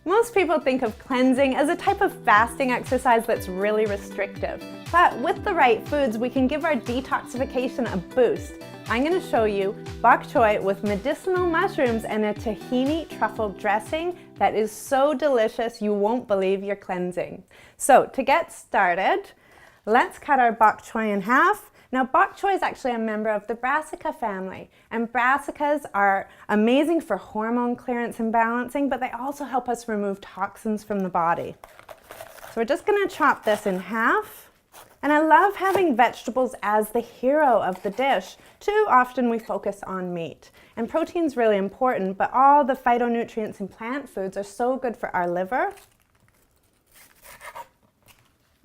Most people think of cleansing as a type of fasting exercise that's really restrictive. But with the right foods, we can give our detoxification a boost. I'm going to show you bok choy with medicinal mushrooms and a tahini truffle dressing that is so delicious you won't believe you're cleansing. So to get started, let's cut our bok choy in half. Now, bok choy is actually a member of the brassica family, and brassicas are amazing for hormone clearance and balancing, but they also help us remove toxins from the body. So we're just going to chop this in half. And I love having vegetables as the hero of the dish. Too often we focus on meat. And protein's really important, but all the phytonutrients in plant foods are so good for our liver.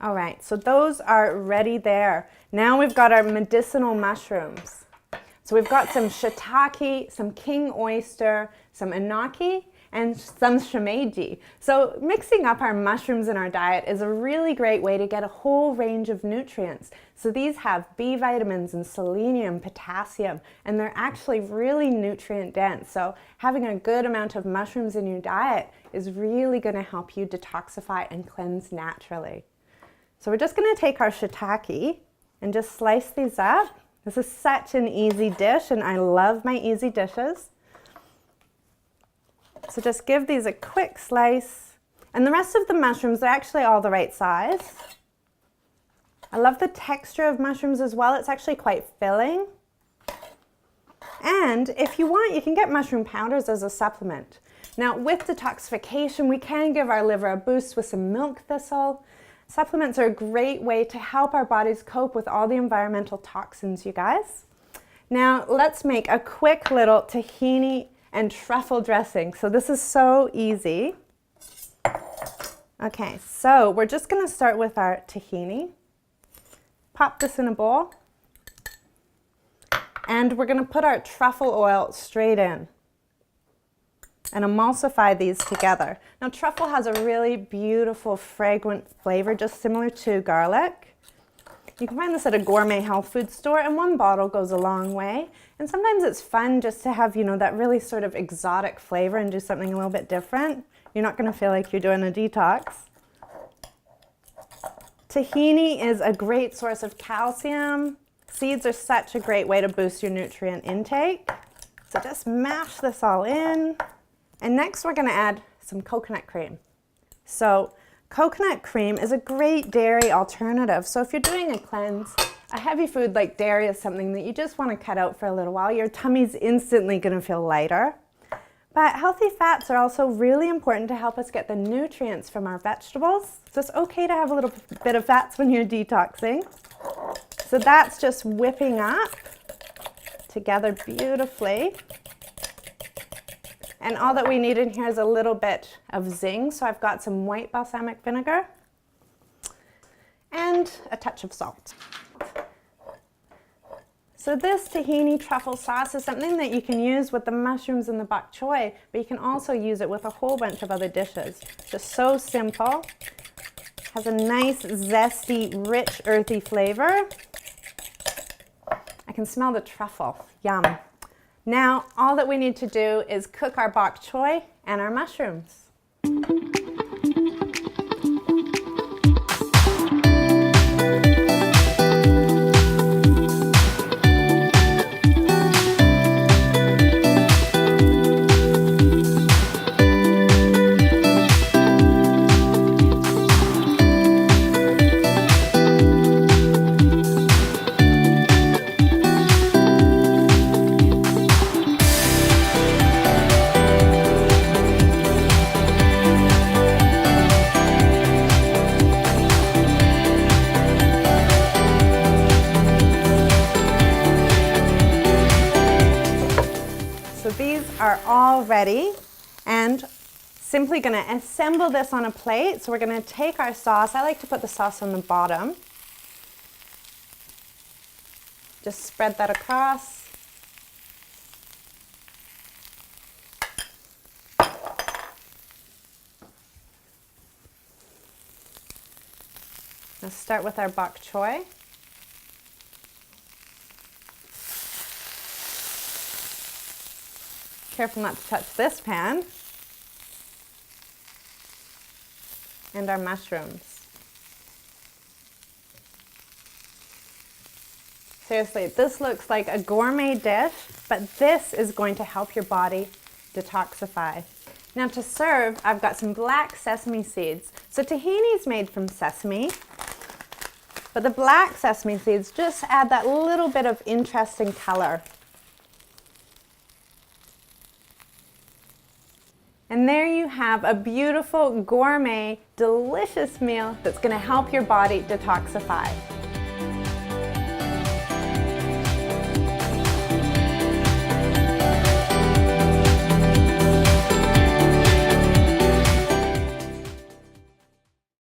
All right, so those are ready there. Now we've got our medicinal mushrooms. So we've got some shiitake, some king oyster, some enoki, and some shimeji. So mixing up our mushrooms in our diet is a really great way to get a whole range of nutrients. So these have B vitamins and selenium, potassium, and they're actually really nutrient dense. So having a good amount of mushrooms in your diet is really going to help you detoxify and cleanse naturally. So we're just going to take our shiitake and just slice these up. This is such an easy dish, and I love my easy dishes. So just give these a quick slice. And the rest of the mushrooms are actually all the right size. I love the texture of mushrooms as well. It's actually quite filling. And if you want, you can get mushroom powders as a supplement. Now, with detoxification, we can give our liver a boost with some milk thistle. Supplements are a great way to help our bodies cope with all the environmental toxins, you guys. Now, let's make a quick little tahini and truffle dressing. So this is so easy. Okay, so we're just going to start with our tahini. Pop this in a bowl. And we're going to put our truffle oil straight in and emulsify these together. Now, truffle has a really beautiful, fragrant flavor, just similar to garlic. You can find this at a gourmet health food store, and one bottle goes a long way. And sometimes it's fun just to have, that really sort of exotic flavor and do something a little bit different. You're not going to feel like you're doing a detox. Tahini is a great source of calcium. Seeds are such a great way to boost your nutrient intake. So just mash this all in. And next we're going to add some coconut cream. So coconut cream is a great dairy alternative. So if you're doing a cleanse, a heavy food like dairy is something that you just want to cut out for a little while. Your tummy's instantly going to feel lighter. But healthy fats are also really important to help us get the nutrients from our vegetables. So it's okay to have a little bit of fats when you're detoxing. So that's just whipping up together beautifully. And all that we need in here is a little bit of zing. So I've got some white balsamic vinegar and a touch of salt. So this tahini truffle sauce is something that you can use with the mushrooms and the bok choy, but you can also use it with a whole bunch of other dishes. Just so simple. Has a nice, zesty, rich, earthy flavor. I can smell the truffle. Yum. Now, all that we need to do is cook our bok choy and our mushrooms. These are all ready, and simply going to assemble this on a plate. So we're going to take our sauce. I like to put the sauce on the bottom. Just spread that across. Let's start with our bok choy. Careful not to touch this pan. and our mushrooms. Seriously, this looks like a gourmet dish, but this is going to help your body detoxify. Now to serve, I've got some black sesame seeds. So tahini is made from sesame, but the black sesame seeds just add that little bit of interesting color. And there you have a beautiful, gourmet, delicious meal that's going to help your body detoxify.